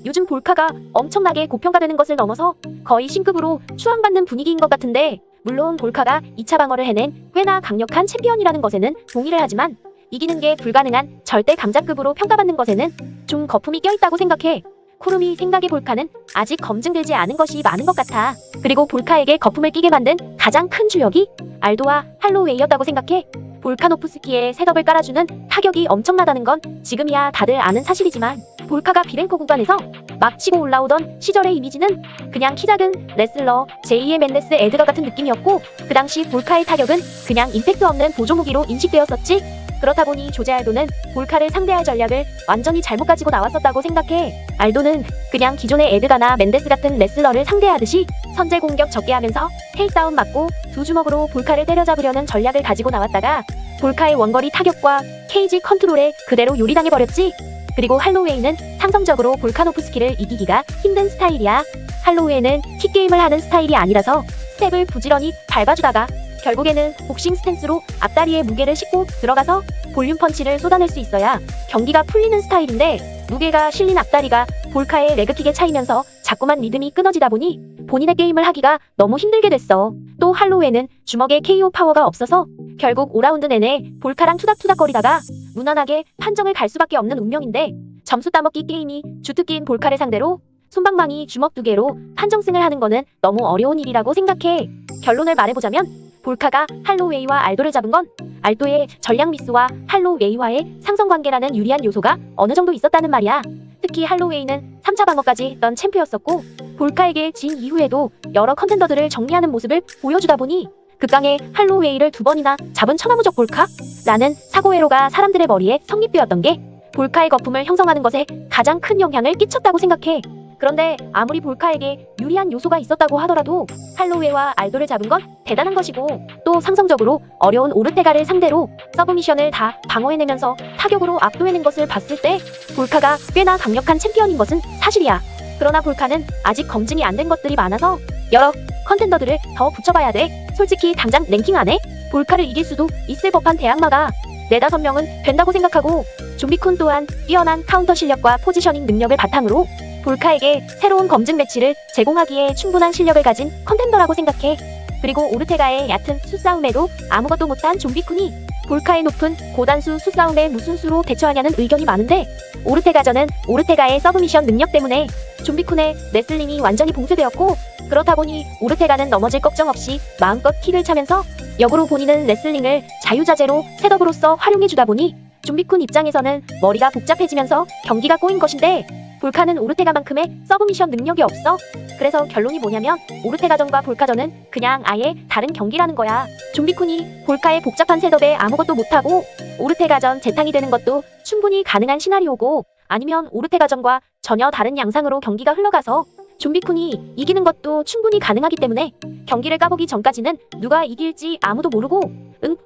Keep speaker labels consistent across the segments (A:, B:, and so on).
A: 요즘 볼카가 엄청나게 고평가되는 것을 넘어서 거의 신급으로 추앙받는 분위기인 것 같은데, 물론 볼카가 2차 방어를 해낸 꽤나 강력한 챔피언이라는 것에는 동의를 하지만 이기는 게 불가능한 절대 강자급으로 평가받는 것에는 좀 거품이 껴있다고 생각해. 쿠루미 생각에 볼카는 아직 검증되지 않은 것이 많은 것 같아. 그리고 볼카에게 거품을 끼게 만든 가장 큰 주역이 알도와 할로웨이였다고 생각해. 볼카노프스키에 셋업을 깔아주는 타격이 엄청나다는 건 지금이야 다들 아는 사실이지만, 볼카가 비랭코 구간에서 막 치고 올라오던 시절의 이미지는 그냥 키 작은 레슬러 제2의 맨데스 에드거 같은 느낌이었고, 그 당시 볼카의 타격은 그냥 임팩트 없는 보조무기로 인식되었었지. 그렇다 보니 조제 알도는 볼카를 상대할 전략을 완전히 잘못 가지고 나왔었다고 생각해. 알도는 그냥 기존의 에드가나 맨데스 같은 레슬러를 상대하듯이 선제 공격 적게 하면서 테이크다운 맞고 두 주먹으로 볼카를 때려잡으려는 전략을 가지고 나왔다가 볼카의 원거리 타격과 케이지 컨트롤에 그대로 요리당해버렸지. 그리고 할로웨이는 상성적으로 볼카노프스키를 이기기가 힘든 스타일이야. 할로웨이는 킥게임을 하는 스타일이 아니라서 스텝을 부지런히 밟아주다가 결국에는 복싱 스탠스로 앞다리에 무게를 싣고 들어가서 볼륨 펀치를 쏟아낼 수 있어야 경기가 풀리는 스타일인데, 무게가 실린 앞다리가 볼카의 레그킥에 차이면서 자꾸만 리듬이 끊어지다 보니 본인의 게임을 하기가 너무 힘들게 됐어. 또 할로웨이는 주먹에 KO 파워가 없어서 결국 5라운드 내내 볼카랑 투닥투닥거리다가 무난하게 판정을 갈 수밖에 없는 운명인데, 점수 따먹기 게임이 주특기인 볼카를 상대로 솜방망이 주먹 2개로 판정승을 하는 거는 너무 어려운 일이라고 생각해. 결론을 말해보자면 볼카가 할로웨이와 알도를 잡은 건 알도의 전략 미스와 할로웨이와의 상성관계라는 유리한 요소가 어느 정도 있었다는 말이야. 특히 할로웨이는 3차 방어까지 했던 챔프였었고, 볼카에게 진 이후에도 여러 컨텐더들을 정리하는 모습을 보여주다 보니 극강의 할로웨이를 2번이나 잡은 천하무적 볼카? 라는 사고회로가 사람들의 머리에 성립되었던 게 볼카의 거품을 형성하는 것에 가장 큰 영향을 끼쳤다고 생각해. 그런데 아무리 볼카에게 유리한 요소가 있었다고 하더라도 할로웨이와 알도를 잡은 건 대단한 것이고, 또 상성적으로 어려운 오르테가를 상대로 서브미션을 다 방어해내면서 타격으로 압도해낸 것을 봤을 때 볼카가 꽤나 강력한 챔피언인 것은 사실이야. 그러나 볼카는 아직 검증이 안 된 것들이 많아서 여러 컨텐더들을 더 붙여봐야 돼. 솔직히 당장 랭킹 안에 볼카를 이길 수도 있을 법한 대항마가 4~5명은 된다고 생각하고, 좀비쿤 또한 뛰어난 카운터 실력과 포지셔닝 능력을 바탕으로 볼카에게 새로운 검증 매치를 제공하기에 충분한 실력을 가진 컨텐더라고 생각해. 그리고 오르테가의 얕은 수싸움에도 아무것도 못한 좀비쿤이 볼카의 높은 고단수 수싸움에 무슨 수로 대처하냐는 의견이 많은데, 오르테가전은 오르테가의 서브미션 능력 때문에 좀비쿤의 레슬링이 완전히 봉쇄되었고, 그렇다 보니 오르테가는 넘어질 걱정 없이 마음껏 킥을 차면서 역으로 본인은 레슬링을 자유자재로 셋업으로서 활용해주다 보니 좀비쿤 입장에서는 머리가 복잡해지면서 경기가 꼬인 것인데, 볼카는 오르테가만큼의 서브미션 능력이 없어. 그래서 결론이 뭐냐면 오르테가전과 볼카전은 그냥 아예 다른 경기라는 거야. 좀비쿤이 볼카의 복잡한 셋업에 아무것도 못하고 오르테가전 재탕이 되는 것도 충분히 가능한 시나리오고, 아니면 오르테가전과 전혀 다른 양상으로 경기가 흘러가서 좀비쿤이 이기는 것도 충분히 가능하기 때문에 경기를 까보기 전까지는 누가 이길지 아무도 모르고,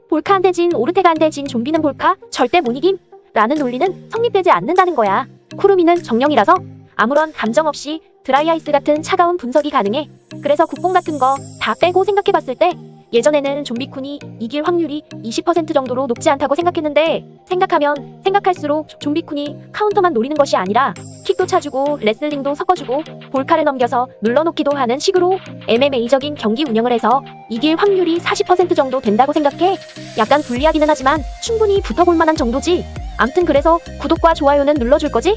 A: 볼카한테 진 오르테가한테 진 좀비는 볼카 절대 못 이김 라는 논리는 성립되지 않는다는 거야. 쿠루미는 정령이라서 아무런 감정 없이 드라이아이스 같은 차가운 분석이 가능해. 그래서 국뽕 같은 거 다 빼고 생각해봤을 때 예전에는 좀비쿤이 이길 확률이 20% 정도로 높지 않다고 생각했는데, 생각하면 생각할수록 좀비쿤이 카운터만 노리는 것이 아니라 킥도 차주고 레슬링도 섞어주고 볼카를 넘겨서 눌러놓기도 하는 식으로 MMA적인 경기 운영을 해서 이길 확률이 40% 정도 된다고 생각해. 약간 불리하기는 하지만 충분히 붙어볼 만한 정도지. 암튼 그래서 구독과 좋아요는 눌러줄 거지?